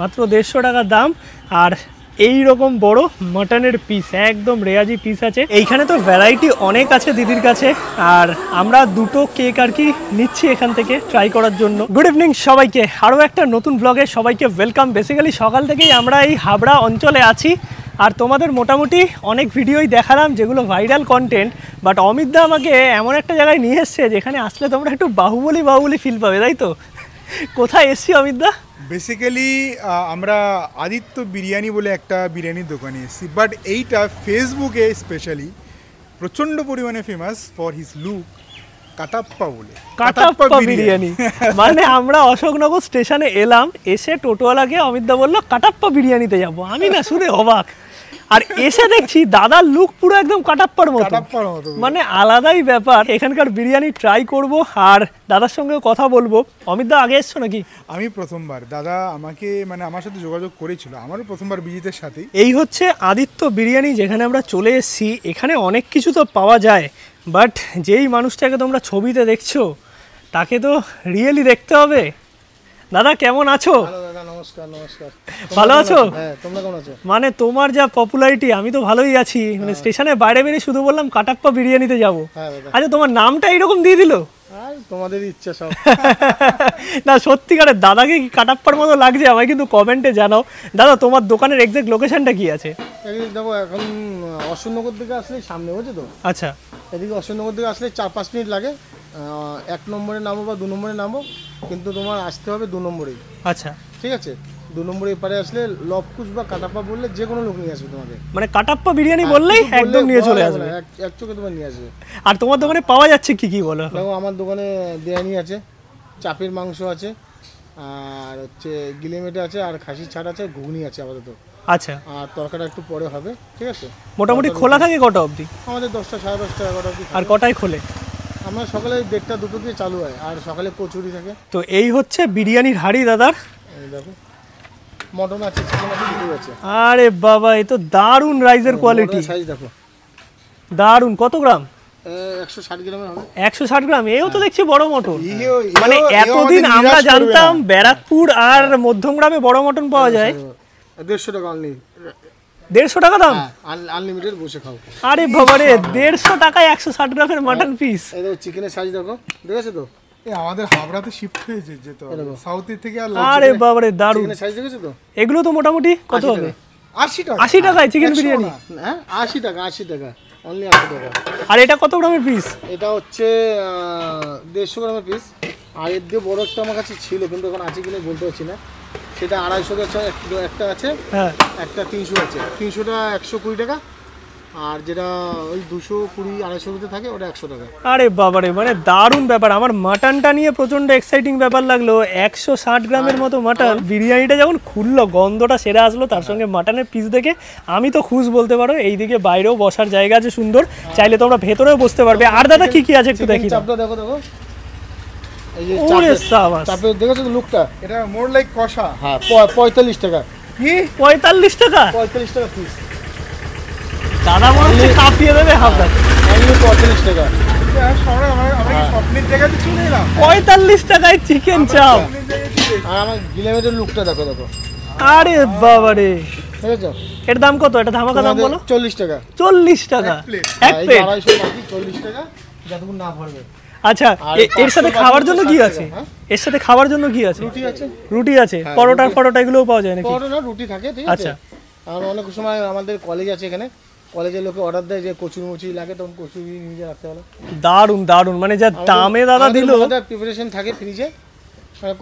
মাত্র 150 টাকা দাম। আর এই রকম বড় মটনের পিস, একদম রেয়াজি পিস আছে। এইখানে তো ভ্যারাইটি অনেক আছে দিদির কাছে, আর আমরা দুটো কেক আর কি নিচ্ছি এখান থেকে ট্রাই করার জন্য। গুড ইভিনিং সবাইকে, আরও একটা নতুন ব্লগে সবাইকে ওয়েলকাম। বেসিক্যালি সকাল থেকেই আমরা এই হাবড়া অঞ্চলে আছি, আর তোমাদের মোটামুটি অনেক ভিডিওই দেখালাম যেগুলো ভাইরাল কন্টেন্ট, বাট অমিত দা আমাকে এমন একটা জায়গায় নিয়ে এসছে যেখানে আসলে তোমরা একটু বাহুবলী ফিল পাবে, তাই তো? কোথায় এসছি অমিত দা? বেসিক্যালি আমরা আদিত্য বিরিয়ানি বলে একটা বিরিয়ানির দোকানে এসেছি, বাট এইটা ফেসবুকে স্পেশালি প্রচণ্ড পরিমাণে famous for his look, Kattappa বলে। কাটাপ্পা বিরিয়ানি মানে আমরা অশোকনগর স্টেশনে এলাম, এসে টোটোওয়ালাকে অমিত দা বললো কাটাপ্পা বিরিয়ানিতে যাবো। আমি না শুনে অবাক, আর এসে দেখছি দাদার লুক পুরো একদম কাটাপ্পার মতো, মানে আলাদাই ব্যাপার। এখানকার বিরিয়ানি ট্রাই করব আর দাদার সঙ্গেও কথা বলবো। অমিত দা আগে এসছো নাকি? আমি প্রথমবার, দাদা আমাকে মানে আমার সাথে যোগাযোগ করেছিল, আমারও প্রথমবার বিজিতের সাথে। এই হচ্ছে আদিত্য বিরিয়ানি, যেখানে আমরা চলে এসেছি। এখানে অনেক কিছু তো পাওয়া যায়, বাট যেই মানুষটাকে তোমরা ছবিতে দেখছো তাকে তো রিয়েলি দেখতে হবে। দাদা কেমন আছো? নমস্কার। ভালো আছো? হ্যাঁ, তোমরা কেমন আছো? মানে তোমার যা পপুলারিটি, আমি তো ভালোই আছি। মানে স্টেশনের বাইরে বেরিয়ে শুধু বললাম কাটাপ্পা বিরিয়ানিতে যাবো। আচ্ছা, তোমার নামটা এইরকম দিয়ে দিল? তোমাদের ইচ্ছা সব। না সত্যিকারের দাদাকে কি কাটাপ্পার মতো লাগছে? আমায় কিন্তু কমেন্টে জানাও। দাদা তোমার দোকানের এক্সাক্ট লোকেশনটা কি আছে? দেখো, এখন অশোকনগর দিকে আসলে সামনে, বুঝছো তো? আচ্ছা, এদিকে অশোকনগর দিকে আসলে 4-5 মিনিট লাগে। 1 নম্বরে নামো বা 2 নম্বরে নামো, কিন্তু তোমার আসতে হবে 2 নম্বরেই। আচ্ছা ঠিক আছে, 2 নম্বরে এপারে আসলে লবকুচ বা কাটাপ্পা বললে যে কোনো লোক নিয়ে আসবে তোমাকে। মানে কাটাপ্পা বিরিয়ানি বললেই একদম নিয়ে চলে আসবে, এক চোখে তোমার নিয়ে আসবে। আর তোমার দোকানে পাওয়া যাচ্ছে কি কি বলো? দেখো, আমার দোকানে বিরিয়ানি আছে, চাপের মাংস আছে, আর হচ্ছে গিলেমেটে আছে, আর খাসির ছাড় আছে, ঘুগনি আছে আপাতত। আচ্ছা, আর তরকারিটা একটু পরে হবে। ঠিক আছে, মোটামুটি খোলা থাকে কটা অবধি? আমাদের 10টা, 10:30, 11টা অবধি। আর কটায় খোলে? আমরা সকালে 1:30, 2টো দিয়ে চালু হয়, আর সকালে কচুরি থাকে। তো এই হচ্ছে বিরিয়ানির হাড়ি দাদার। দেখো, মটন আছে, চিকেন আছে, দুটোই আছে। আরে বাবা, এ তো দারুন রাইসের কোয়ালিটি, সাইজ দেখো দারুন। কত গ্রাম? 160 গ্রামের হবে। 160 গ্রাম? এও তো দেখছি বড় মটন। মানে এতদিন আমরা জানতাম ব্যারাকপুর আর মধ্যমগ্রামে বড় মটন পাওয়া যায়। 150 টাকা অনলি। 150 টাকা দাম? আনলিমিটেড বসে খাও। আরে বাবা রে, 150 টাকায় 160 গ্রামের মটন পিস। এই দেখো, চিকেনের সাইজ দেখো, দেখেছো তো? আমাদের হাবড়াতে শিফট হয়েছে যেতে সাউথের থেকে। আরে বাবা রে, দারুন। চিকেনের সাইজ দেখেছো তো? এগুলো তো মোটামুটি কত হবে? 80 টাকা। 80 টাকায় চিকেন বিরিয়ানি? হ্যাঁ, 80 টাকা অনলি, 80 টাকা। আর এটা কত গ্রামের পিস? এটা হচ্ছে 150 গ্রামের পিস। আর এর দিয়ে বড় একটা আমার কাছে ছিল, কিন্তু এখন আছে কিনা বলতে পারছি না। সেটা 250 একটা আছে, হ্যাঁ, একটা 300 আছে। 300টা 120 টাকা, আর যেটা ওই 220, 250 থাকে ওটা 100 টাকা। আরে বাবা রে, মানে দারুণ ব্যাপার। আমার মাটনটা নিয়ে প্রচন্ড এক্সাইটিং ব্যাপার লাগলো। 160 গ্রামের মতো মাটন। বিরিয়ানিটা যখন খুললো, গন্ধটা সেরে আসলো, তার সঙ্গে মাটনের পিস দেখে আমি তো খুশ বলতে পারো। এইদিকে বাইরেও বসার জায়গা আছে সুন্দর, চাইলে তোমরা ভেতরেও বসতে পারবে। আর দাদা কি কি আছে একটু দেখি। চাপটা দেখো, এই যে চাপের দেখেছো তো লুকটা? এটা মোর লাইক কষা। হ্যাঁ, 45 টাকা। কি 45 টাকা? 45 টাকা পিস। দাদা মনে হচ্ছে কাঁপিয়ে দেবে হাবড়া। অনলি 45 টাকা। স্বপ্নের জায়গাতে চলে এলাম। 45 টাকায় চিকেন চাপ। আর আমার গিলেমেটের লুকটা দেখো। আরে বাবা রে, দেখেছো? এর দাম কত? এটা ধামাকা দাম বলো। 40 টাকা। 40 টাকা এক প্লেট? 250 বাকি 40 টাকা, যতক্ষণ না ভরবে। আচ্ছা, এর সাথে খাওয়ার জন্য কি আছে? এর সাথে খাওয়ার জন্য কি আছে? রুটি আছে, পরোটা এগুলোও পাওয়া যায় নাকি? পরোটা রুটি থাকে, ঠিক আছে। আর অনেক সময় আমাদের কলেজ আছে, এখানে কলেজের লোকে অর্ডার দেয় যে কচুরি লাগে, তখন কচুরি নিজে রাখতে হবে। দারুন, মানে যা দামে দাদা দিল। প্রিপারেশন থাকে ফ্রিজে,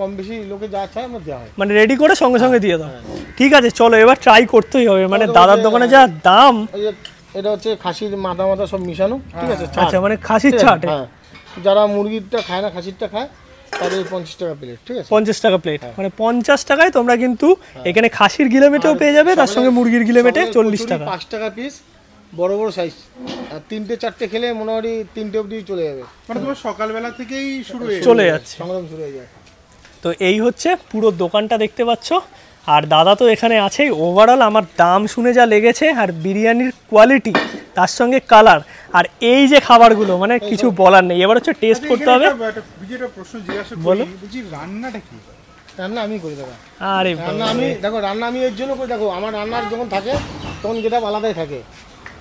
কম বেশি লোকে যা চায় আমরা দেওয়া হয়, মানে রেডি করে সঙ্গে সঙ্গে দিয়ে দাও। ঠিক আছে, চলো এবার ট্রাই করতেই হবে। মানে দাদার দোকানে যা দাম। এটা হচ্ছে খাসির মাথা সব মিশানো, ঠিক আছে। আচ্ছা, মানে খাসির ছাট। যারা মুরগিটা খায় না, খাসিরটা খায়, তাদের 50 টাকা প্লেট, ঠিক আছে। 50 টাকা প্লেট, মানে 50 টাকায় তোমরা কিন্তু এখানে খাসির গিলেমেটেও পেয়ে যাবে, তার সঙ্গে মুরগির গিলেমেটে 40 টাকা। 5 টাকা পিস, বড় সাইজ। আর 3টে-4টে খেলে মোটামুটি 3টে অবধি চলে যাবে। মানে তোমার সকালবেলা থেকেই চলে যাচ্ছে, সংগ্রাম শুরু হয়ে যায়। তো এই হচ্ছে পুরো দোকানটা দেখতে পাচ্ছ। আর দাদা তো এখানে আছেই। ওভারঅল আমার দাম শুনে যা লেগেছে, আর বিরিয়ানির কোয়ালিটি, তার সঙ্গে কালার, আর এই যে খাবারগুলো, মানে কিছু বলার নেই। এবার হচ্ছে টেস্ট করতে হবে। একটা প্রশ্ন জিজ্ঞাসা করি, বুঝি রান্নাটা কি? রান্না আমি করি দাদা। আরে রান্না আমি দেখো, রান্না আমি এর জন্য করি, দেখো আমার রান্নার যখন থাকে তখন গেট আপ আলাদাই থাকে,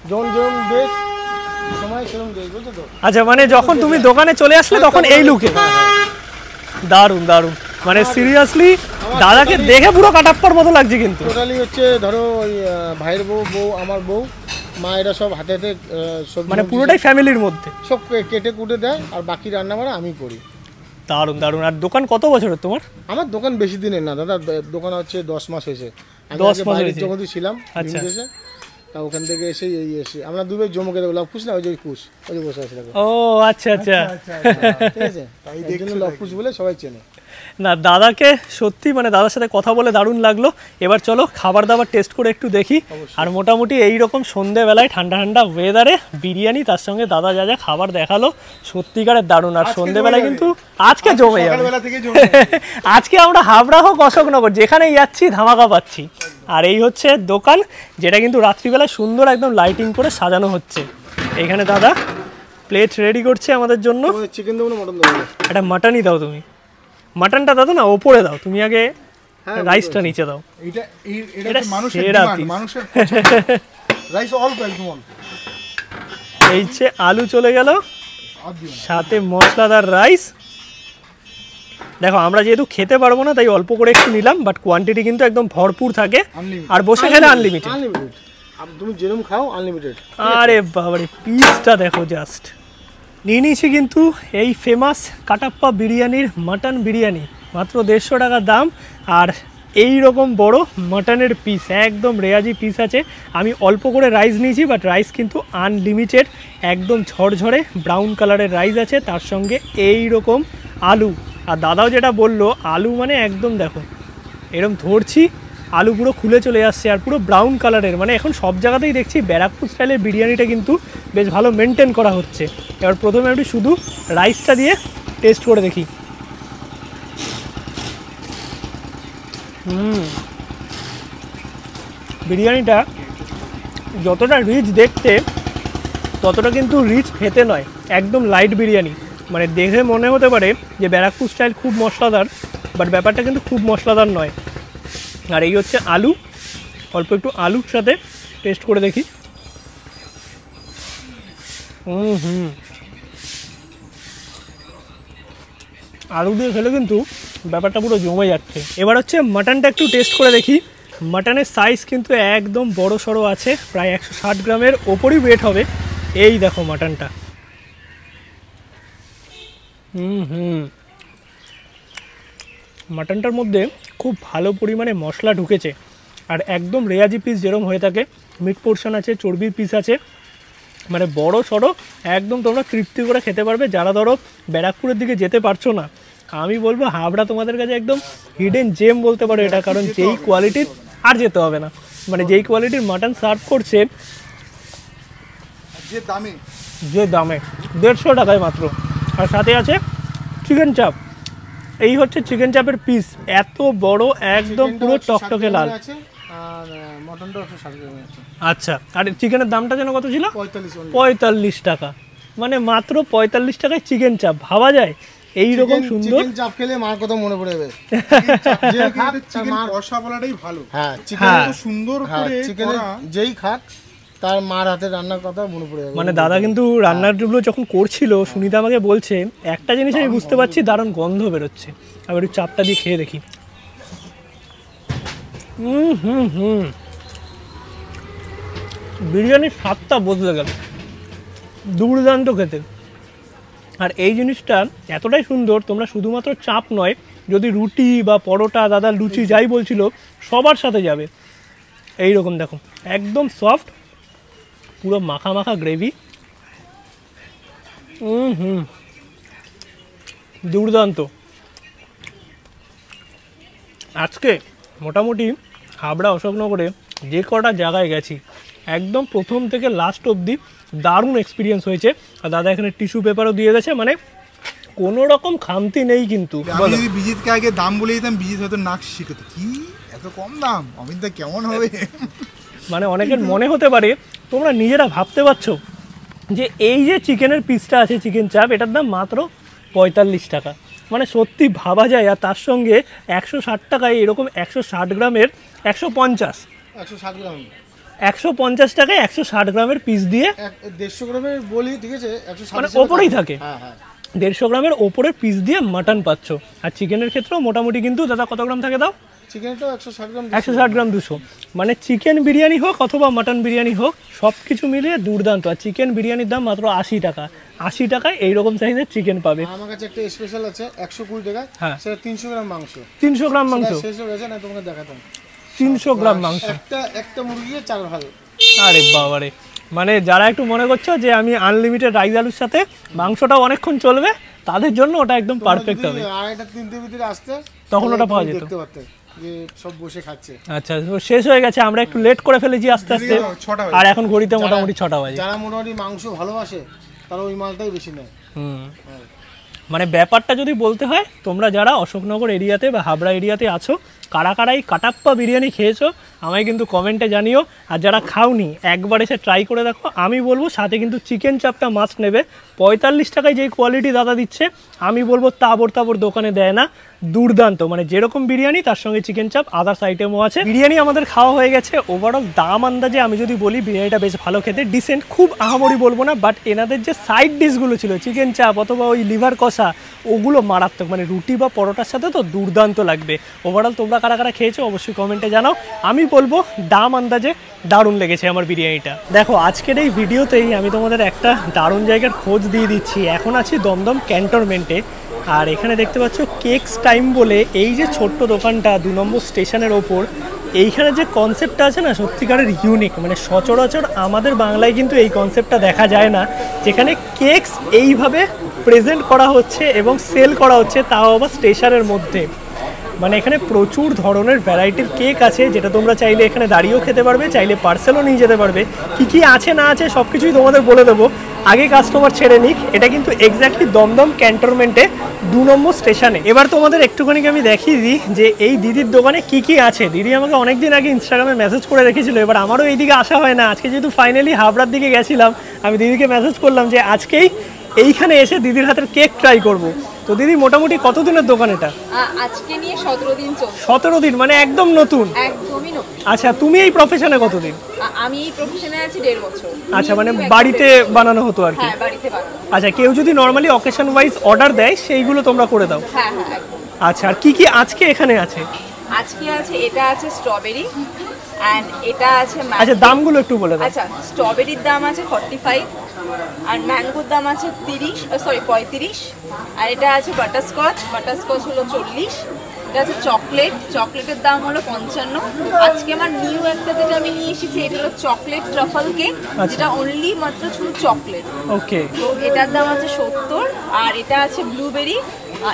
যখন যেরকম ড্রেস সময় সেরকম ড্রেস, বুঝছো তো? আচ্ছা, মানে যখন তুমি দোকানে চলে আসলে তখন এই লুকে। দারুণ দারুণ, মানে সিরিয়াসলি দাদাকে দেখে পুরো কাটাপ্পার মতো লাগছে কিন্তু। টোটালি হচ্ছে ধরো ওই ভাইয়ের বউ, আমার বউ, মা, এরা সব হাতে হাতে সবজি, মানে পুরোটাই ফ্যামিলির মধ্যে সব কেটে কুটে দেয়, আর বাকি রান্না বান্না আমি করি। দারুণ দারুণ। আর দোকান কত বছরের তোমার? আমার দোকান বেশি দিনের না দাদা, দোকান হচ্ছে 10 মাস হয়েছে। 10 মাস হয়েছে যখন ছিলাম আচ্ছা, তা ওখান থেকে এসে আমরা দুবে জমকে দেবো, লবকুশ না, ওই যে কুশ, ওই যে বসে আছে। ও আচ্ছা আচ্ছা, ঠিক আছে, এই জন্য লবকুশ বলে সবাই চেনে। না দাদাকে সত্যি মানে দাদার সাথে কথা বলে দারুণ লাগলো। এবার চলো খাবার দাবার টেস্ট করে একটু দেখি। আর মোটামুটি এইরকম সন্ধ্যেবেলায় ঠান্ডা ঠান্ডা ওয়েদারে বিরিয়ানি, তার সঙ্গে দাদা যা যা খাবার দেখালো সত্যিকারের দারুণ। আর সন্ধ্যেবেলায় কিন্তু আজকে জমে যাবে। আজকে আমরা হাবড়া হোক অশোকনগর যেখানেই যাচ্ছি ধামাকা পাচ্ছি। আর এই হচ্ছে দোকান, যেটা কিন্তু রাত্রিবেলায় সুন্দর একদম লাইটিং করে সাজানো হচ্ছে। এখানে দাদা প্লেট রেডি করছে আমাদের জন্য। চিকেন দেবো না মটন দেবো? একটা মাটনই দাও তুমি। মাটনটা দাদা না ওপরে দাও, তুমি আগে রাইসটা নিচে দাও। এটা মানুষের ডিমান্ড, মানুষের রাইস অল একদম। এই যে আলু চলে গেল, সাথে মশলাদার রাইস। দেখো আমরা যেহেতু খেতে পারবো না তাই অল্প করে একটু নিলাম, বাট কোয়ান্টিটি কিন্তু একদম ভরপুর থাকে। আর বসে খেলে আনলিমিটেড। তুমি যেরকম খাও আনলিমিটেড। আরে বাবারে, পিসটা দেখো জাস্ট। নিয়ে নিয়েছি কিন্তু এই ফেমাস কাটাপ্পা বিরিয়ানির মাটন বিরিয়ানি, মাত্র 150 টাকা দাম। আর এই রকম বড় মাটনের পিস, একদম রেয়াজি পিস আছে। আমি অল্প করে রাইস নিয়েছি, বাট রাইস কিন্তু আনলিমিটেড, একদম ঝরঝরে ব্রাউন কালারের রাইস আছে, তার সঙ্গে এই রকম আলু। আর দাদাও যেটা বললো, আলু মানে একদম দেখো এরকম ধরছি, আলু পুরো খুলে চলে আসছে আর পুরো ব্রাউন কালারের। মানে এখন সব জায়গাতেই দেখছি ব্যারাকপুর স্টাইলের বিরিয়ানিটা কিন্তু বেশ ভালো মেনটেন করা হচ্ছে। এবার প্রথমে একটু শুধু রাইসটা দিয়ে টেস্ট করে দেখি। বিরিয়ানিটা যতটা রিচ দেখতে ততটা কিন্তু রিচ খেতে নয়, একদম লাইট বিরিয়ানি। মানে দেখে মনে হতে পারে যে ব্যারাকপুর স্টাইল খুব মশলাদার, বাট ব্যাপারটা কিন্তু খুব মশলাদার নয়। আর এই হচ্ছে আলু, অল্প একটু আলুর সাথে টেস্ট করে দেখি। আলু দিয়ে খেলে কিন্তু ব্যাপারটা পুরো জমে যাচ্ছে। এবার হচ্ছে মাটনটা একটু টেস্ট করে দেখি। মাটনের সাইজ কিন্তু একদম বড় সড়ো আছে, প্রায় 160 গ্রামের ওপরই ওয়েট হবে। এই দেখো মাটনটা। মাটনটার মধ্যে খুব ভালো পরিমাণে মশলা ঢুকেছে, আর একদম রেয়াজি পিস যেরকম হয়ে থাকে, মিড পোর্শন আছে, চর্বির পিস আছে, মানে বড় সড়ো একদম তোমরা তৃপ্তি করে খেতে পারবে। যারা ধরো ব্যারাকপুরের দিকে যেতে পারছো না, আমি বলবো হাবড়া তোমাদের কাছে একদম হিডেন জেম বলতে পারো এটা, কারণ যেই কোয়ালিটির আর যেতে হবে না, মানে যেই কোয়ালিটির মাটন সার্ভ করছে যে দামে 150 টাকায় মাত্র। আর সাথে আছে চিকেন চাপ। এই হচ্ছে চিকেন চাপের পিস, এত বড়, একদম পুরো টকটকে লাল। আর মটনটা 160 গ্রাম আছে। আচ্ছা, আর চিকেনের দামটা যেন কত ছিল? 45 টাকা। মানে মাত্র 45 টাকায় চিকেন চাপ, ভাবা যায়? এইরকম সুন্দর চিকেন চাপ খেলে মার কথা মনে পড়ে যাবে। চিকেন কষা বলাটাই ভালো। হ্যাঁ, চিকেন সুন্দর করে করা, যেই খাক তার মার হাতে রান্নার কথা মনে পড়ে যাবে। মানে দাদা কিন্তু রান্নাগুলো যখন করছিল, সুনিতা আমাকে বলছে একটা জিনিস আমি বুঝতে পারছি, দারুণ গন্ধ বেরোচ্ছে। আবার একটু চাপটা দিয়ে খেয়ে দেখি। বিরিয়ানির স্বাদটা বদলে গেল, দুর্দান্ত খেতে। আর এই জিনিসটা এতটাই সুন্দর, তোমরা শুধুমাত্র চাপ নয়, যদি রুটি বা পরোটা, দাদা লুচি যাই বলছিল, সবার সাথে যাবে। এই রকম দেখো একদম সফট, পুরো মাখা মাখা গ্রেভি। দুর্দান্ত। আজকে মোটামুটি হাবড়া অশোকনগরে যে কটা জায়গায় গেছি, একদম প্রথম থেকে লাস্ট অবধি দারুণ এক্সপিরিয়েন্স হয়েছে। আর দাদা এখানে টিস্যু পেপারও দিয়ে গেছে, মানে কোনো রকম খামতি নেই। কিন্তু আমি যদি বিজিতকে আগে দাম বলে দিতাম, বিজিত হয়তো নাক শিখতো, কি এত কম দাম, অমিতদা কেমন হবে। মানে অনেকের মনে হতে পারে, তোমরা নিজেরা ভাবতে পারছো যে এই যে চিকেনের পিসটা আছে, চিকেন চাপ, এটার দাম মাত্র 45 টাকা। মানে সত্যি ভাবা যায়। আর তার সঙ্গে 160 টাকায় এরকম 160 গ্রামের 150 160 গ্রাম 150 টাকায় 160 গ্রামের পিস দিয়ে 150 গ্রামের বলি, ঠিক আছে, 160 মানে ওপরেই থাকে। হ্যাঁ হ্যাঁ 150 গ্রামের ওপরের পিস দিয়ে মাটন পাচ্ছ। আর চিকেনের ক্ষেত্রেও মোটামুটি কিন্তু দাদা কত গ্রাম থাকে দাও? চিকেনটাও 160 গ্রাম 160 গ্রাম 200। মানে চিকেন বিরিয়ানি হোক অথবা মাটন বিরিয়ানি হোক সব কিছু মিলিয়ে দুর্দান্ত। আর চিকেন বিরিয়ানির দাম মাত্র 80 টাকা। 80 টাকায় এইরকম সাইজের চিকেন পাবে। আমার কাছে একটা স্পেশাল আছে 120 টাকা, হ্যাঁ সেটা 300 গ্রাম মাংস। 300 গ্রাম মাংস শেষ হয়ে গেছে না, তোমাকে দেখাতাম। 300 গ্রাম মাংস, একটা মুরগি 4 ভাগ। আরে বাবারে, মানে যারা একটু মনে করছো যে আমি আনলিমিটেড রাইস আলুর সাথে মাংসটাও অনেকক্ষণ চলবে, তাদের জন্য ওটা একদম পারফেক্ট হবে। আর এটা 3টে ভিতরে আসতে তখন ওটা পাওয়া যেত। দেখতে পারতে যে সব বসে খাচ্ছে। আচ্ছা, তো শেষ হয়ে গেছে, আমরা একটু লেট করে ফেলেছি আস্তে আস্তে। আর এখন ঘড়িতে মোটামুটি 6টা বাজে। যারা মোটামুটি মাংস ভালোবাসে তারা ওই মালটাই বেশি নেয়। মানে ব্যাপারটা যদি বলতে হয়, তোমরা যারা অশোকনগর এরিয়াতে বা হাবড়া এরিয়াতে আছো, কারা কারা এই কাটাপ্পা বিরিয়ানি খেয়েছো আমায় কিন্তু কমেন্টে জানিও। আর যারা খাওনি একবার এসে ট্রাই করে দেখো। আমি বলবো সাথে কিন্তু চিকেন চাপটা মাস্ট নেবে। 45 টাকায় যেই কোয়ালিটি দাদা দিচ্ছে, আমি বলবো তাবড় তাবড় দোকানে দেয় না। দুর্দান্ত, মানে যেরকম বিরিয়ানি তার সঙ্গে চিকেন চাপ আদার্স আইটেমও আছে। বিরিয়ানি আমাদের খাওয়া হয়ে গেছে। ওভারঅল দাম আন্দাজে আমি যদি বলি বিরিয়ানিটা বেশ ভালো খেতে, ডিসেন্ট, খুব আহামরি বলবো না। বাট এনাদের যে সাইড ডিশগুলো ছিল, চিকেন চাপ অথবা ওই লিভার কষা, ওগুলো মারাত্মক। মানে রুটি বা পরোটার সাথে তো দুর্দান্ত লাগবে। ওভারঅল তোমরা কারা কারা খেয়েছো অবশ্যই কমেন্টে জানাও। আমি বলবো দাম আন্দাজে দারুণ লেগেছে আমার বিরিয়ানিটা। দেখো আজকের এই ভিডিওতেই আমি তোমাদের একটা দারুণ জায়গার খোঁজ দিয়ে দিচ্ছি। এখন আছি দমদম ক্যান্টনমেন্টে। আর এখানে দেখতে পাচ্ছ কেকস টাইম বলে এই যে ছোট্ট দোকানটা 2 নম্বর স্টেশনের ওপর, এইখানে যে কনসেপ্টটা আছে না সত্যিকারের ইউনিক। মানে সচরাচর আমাদের বাংলায় কিন্তু এই কনসেপ্টটা দেখা যায় না, যেখানে কেকস এইভাবে প্রেজেন্ট করা হচ্ছে এবং সেল করা হচ্ছে, তাও আবার স্টেশনের মধ্যে। মানে এখানে প্রচুর ধরনের ভ্যারাইটির কেক আছে, যেটা তোমরা চাইলে এখানে দাঁড়িয়েও খেতে পারবে, চাইলে পার্সেলও নিয়ে যেতে পারবে। কী আছে না আছে সব কিছুই তোমাদের বলে দেবো, আগে কাস্টমার ছেড়ে নিক। এটা কিন্তু এক্স্যাক্টলি দমদম ক্যান্টনমেন্টে 2 নম্বর স্টেশনে। এবার তোমাদের একটুখানি আমি দেখিয়ে দিই যে এই দিদির দোকানে কি আছে। দিদি আমাকে অনেকদিন আগে ইনস্টাগ্রামে মেসেজ করে রেখেছিল, এবার আমারও এইদিকে আসা হয় না। আজকে যেহেতু ফাইনালি হাবড়ার দিকে গেছিলাম, আমি দিদিকে মেসেজ করলাম যে আজকেই এইখানে এসে দিদির হাতের কেক ট্রাই করব। তো দিদি মোটামুটি কতদিনের দোকান এটা? আজকে নিয়ে 17 দিন চলছে। 17 দিন, মানে একদম নতুন? একদমই নতুন। আচ্ছা, তুমি এই প্রফেশনে কতদিন? আমি এই প্রফেশনে আছি 1.5 বছর। আচ্ছা, মানে বাড়িতে বানানো হতো আর কি? হ্যাঁ, বাড়িতে বানানো। আচ্ছা, কেউ যদি নর্মালি অকেশন ওয়াইজ অর্ডার দেয় সেইগুলো তোমরা করে দাও? হ্যাঁ হ্যাঁ একদম। আচ্ছা, আর কি আজকে এখানে আছে? আজকে আছে, এটা আছে স্ট্রবেরি এন্ড এটা আছে ম্যাঙ্গো। আচ্ছা, দামগুলো একটু বলে দাও। আচ্ছা, স্ট্রবেরির দাম আছে 45 আর ম্যাঙ্গোর দাম আছে 35। আর এটা আছে বাটারস্কচ হলো 40। এটা আছে চকলেটের দাম হলো 55। আজকে আমার নিউ একটা যেটা আমি নিয়ে এসেছি, এটা হলো চকলেট ট্রাফল কেক, যেটা অনলি মাত্র শুধু চকলেট। ওকে, তো এটার দাম আছে 70। আর এটা আছে ব্লুবেরি,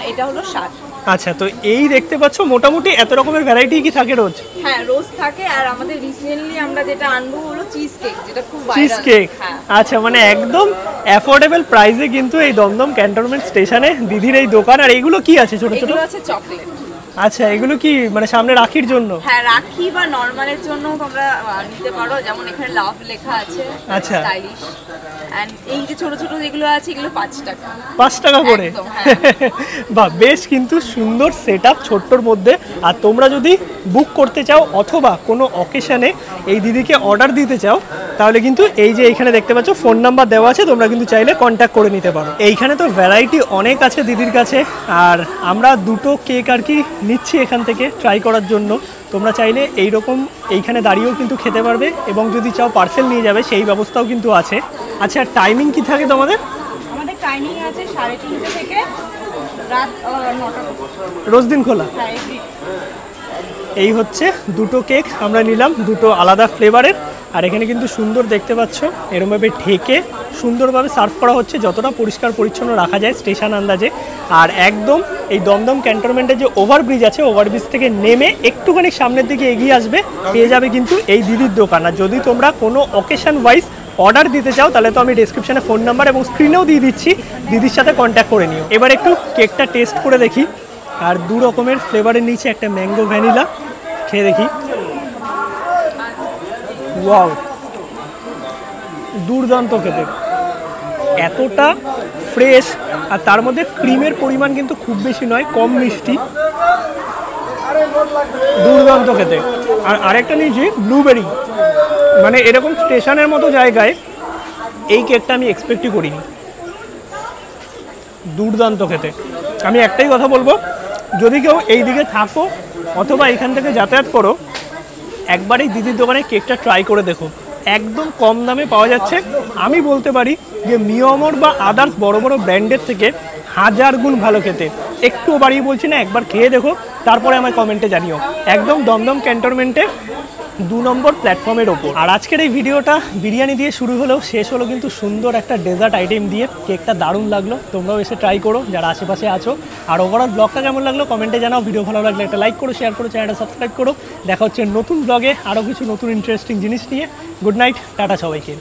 এটা হলো 60। আচ্ছা, তো এই দেখতে পাচ্ছ মোটামুটি এত রকমের ভ্যারাইটি কি থাকে রোজ? হ্যাঁ, রোজ থাকে। আর আমাদের রিসেন্টলি আমরা যেটা আনবো হলো চিজ কেক, যেটা খুব ভাইরাল। চিজ কেক, হ্যাঁ। আচ্ছা, মানে একদম অ্যাফোর্ডেবল প্রাইসে কিন্তু এই দমদম ক্যান্টনমেন্ট স্টেশনে দিদির এই দোকান। আর এইগুলো কি আছে ছোট ছোট? এগুলো আছে চকলেট। আচ্ছা, এগুলো কি মানে সামনে রাখির জন্য? হ্যাঁ, রাখি বা নরমালের জন্য তোমরা নিতে পারো। যেমন এখানে লাভ লেখা আছে, আচ্ছা, স্টাইলিশ। এন্ড এই যে ছোট ছোট যেগুলো আছে এগুলো 5 টাকা। 5 টাকা করে? একদম, হ্যাঁ। বাহ, বেশ কিন্তু সুন্দর সেটআপ ছোট্টর মধ্যে। আর তোমরা যদি বুক করতে চাও অথবা কোনো অকেশনে এই দিদিকে অর্ডার দিতে চাও, তাহলে কিন্তু এই যে এইখানে দেখতে পাচ্ছ ফোন নাম্বার দেওয়া আছে, তোমরা কিন্তু চাইলে কন্ট্যাক্ট করে নিতে পারো। এইখানে তো ভ্যারাইটি অনেক আছে দিদির কাছে। আর আমরা 2টো কেক আর কি নিচ্ছি এখান থেকে ট্রাই করার জন্য। তোমরা চাইলে এইরকম এইখানে দাঁড়িয়েও কিন্তু খেতে পারবে, এবং যদি চাও পার্সেল নিয়ে যাবে সেই ব্যবস্থাও কিন্তু আছে। আচ্ছা, টাইমিং কি থাকে তোমাদের? আমাদের টাইমিং আছে 3:30 থেকে রাত 9টা। রোজ দিন খোলা? এই হচ্ছে 2টো কেক আমরা নিলাম, 2টো আলাদা ফ্লেভারের। আর এখানে কিন্তু সুন্দর দেখতে পাচ্ছ এরমভাবে ঢেকে সুন্দরভাবে সার্ভ করা হচ্ছে, যতটা পরিষ্কার পরিচ্ছন্ন রাখা যায় স্টেশন আন্দাজে। আর একদম এই দমদম ক্যান্টনমেন্টের যে ওভারব্রিজ আছে, ওভারব্রিজ থেকে নেমে একটুখানি সামনের দিকে এগিয়ে আসবে, পেয়ে যাবে কিন্তু এই দিদির দোকান। আর যদি তোমরা কোনো অকেশন ওয়াইজ অর্ডার দিতে চাও, তাহলে তো আমি ডেসক্রিপশনে ফোন নাম্বার এবং স্ক্রিনেও দিয়ে দিচ্ছি, দিদির সাথে কন্ট্যাক্ট করে নিও। এবার একটু কেকটা টেস্ট করে দেখি। আর 2 রকমের ফ্লেভারের নিচে একটা ম্যাঙ্গো ভ্যানিলা খেয়ে দেখি। ওয়াও, দুর্দান্ত খেতে, এতটা ফ্রেশ, আর তার মধ্যে ক্রিমের পরিমাণ কিন্তু খুব বেশি নয়, কম মিষ্টি, দুর্দান্ত খেতে। আর আরেকটা নিয়েছি ব্লুবেরি, মানে এরকম স্টেশনের মতো জায়গায় এই কেকটা আমি এক্সপেক্টই করিনি, দুর্দান্ত খেতে। আমি একটাই কথা বলবো, যদি কেউ এই দিকে থাকো অথবা এখান থেকে যাতায়াত করো, একবার এই দিদির দোকানে কেকটা ট্রাই করে দেখো, একদম কম দামে পাওয়া যাচ্ছে। আমি বলতে পারি যে মিয়ামর বা আদার্স বড় বড় ব্র্যান্ডের থেকে 1000 গুণ ভালো খেতে। একটু বাড়িয়ে বলছি না, একবার খেয়ে দেখো, তারপরে আমার কমেন্টে জানিও। একদম দমদম ক্যান্টনমেন্টে 2 নম্বর প্ল্যাটফর্মের ওপর। আর আজকের এই ভিডিওটা বিরিয়ানি দিয়ে শুরু হলেও শেষ হলো কিন্তু সুন্দর একটা ডেজার্ট আইটেম দিয়ে। কেকটা দারুণ লাগলো, তোমরাও এসে ট্রাই করো যারা আশেপাশে আছো। আর ওভারঅল ব্লগটা কেমন লাগলো কমেন্টে জানাও। ভিডিও ভালো লাগলে একটা লাইক করো, শেয়ার করো, চ্যানেলটা সাবস্ক্রাইব করো। দেখা হচ্ছে নতুন ব্লগে আরও কিছু নতুন ইন্টারেস্টিং জিনিস নিয়ে। গুড নাইট, টাটা সবাইকে।